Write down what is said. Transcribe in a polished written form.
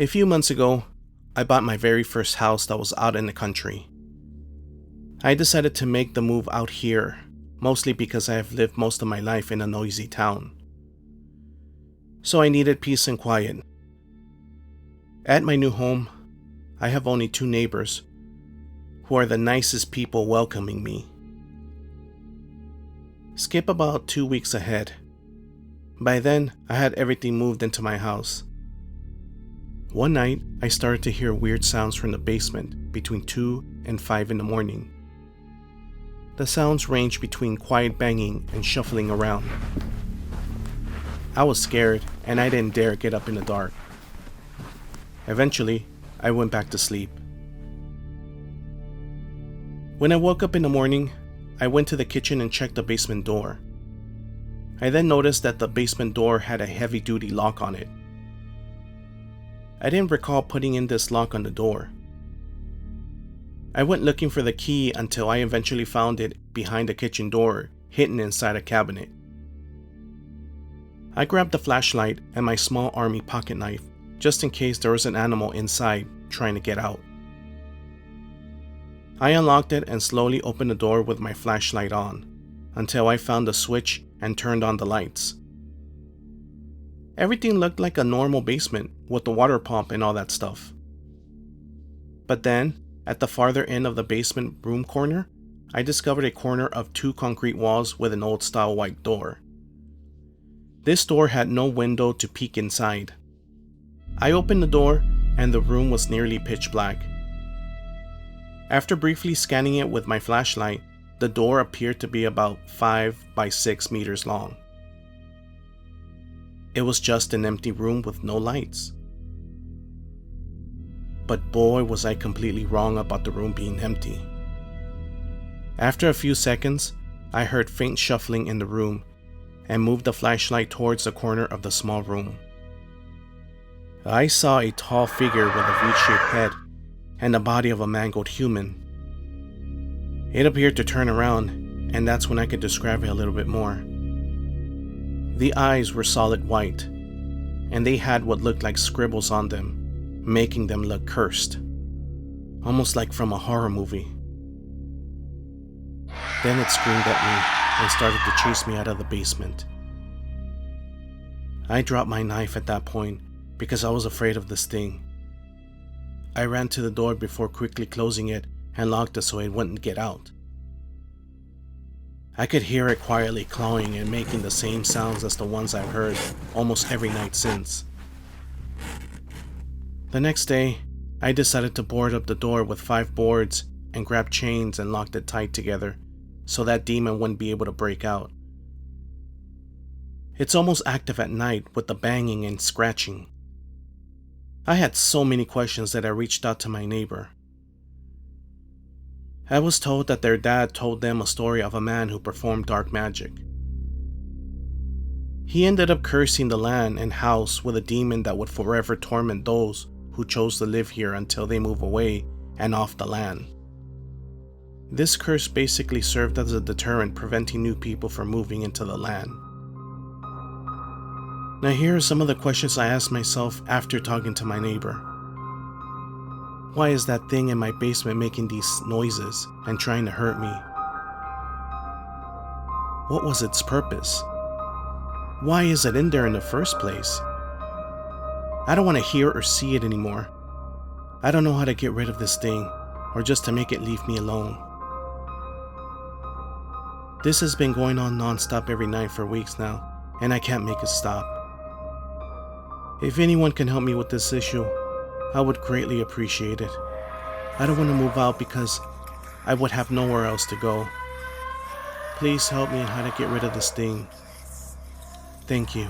A few months ago, I bought my very first house that was out in the country. I decided to make the move out here, mostly because I have lived most of my life in a noisy town. So I needed peace and quiet. At my new home, I have only 2 neighbors who are the nicest people welcoming me. Skip about 2 weeks ahead. By then, I had everything moved into my house. One night, I started to hear weird sounds from the basement between 2 and 5 in the morning. The sounds ranged between quiet banging and shuffling around. I was scared and I didn't dare get up in the dark. Eventually, I went back to sleep. When I woke up in the morning, I went to the kitchen and checked the basement door. I then noticed that the basement door had a heavy-duty lock on it. I didn't recall putting in this lock on the door. I went looking for the key until I eventually found it behind the kitchen door, hidden inside a cabinet. I grabbed the flashlight and my small army pocket knife, just in case there was an animal inside trying to get out. I unlocked it and slowly opened the door with my flashlight on, until I found the switch and turned on the lights. Everything looked like a normal basement with the water pump and all that stuff. But then, at the farther end of the basement room corner, I discovered a corner of 2 concrete walls with an old-style white door. This door had no window to peek inside. I opened the door and the room was nearly pitch black. After briefly scanning it with my flashlight, the door appeared to be about 5 by 6 meters long. It was just an empty room with no lights. But boy, was I completely wrong about the room being empty. After a few seconds, I heard faint shuffling in the room and moved the flashlight towards the corner of the small room. I saw a tall figure with a V-shaped head and the body of a mangled human. It appeared to turn around, and that's when I could describe it a little bit more. The eyes were solid white, and they had what looked like scribbles on them, making them look cursed, almost like from a horror movie. Then it screamed at me and started to chase me out of the basement. I dropped my knife at that point because I was afraid of this thing. I ran to the door before quickly closing it and locked it so it wouldn't get out. I could hear it quietly clawing and making the same sounds as the ones I've heard almost every night since. The next day, I decided to board up the door with 5 boards and grab chains and locked it tight together so that demon wouldn't be able to break out. It's almost active at night with the banging and scratching. I had so many questions that I reached out to my neighbor. I was told that their dad told them a story of a man who performed dark magic. He ended up cursing the land and house with a demon that would forever torment those who chose to live here until they move away and off the land. This curse basically served as a deterrent preventing new people from moving into the land. Now here are some of the questions I asked myself after talking to my neighbor. Why is that thing in my basement making these noises and trying to hurt me? What was its purpose? Why is it in there in the first place? I don't want to hear or see it anymore. I don't know how to get rid of this thing or just to make it leave me alone. This has been going on non-stop every night for weeks now, and I can't make it stop. If anyone can help me with this issue, I would greatly appreciate it. I don't want to move out because I would have nowhere else to go. Please help me on how to get rid of this thing. Thank you.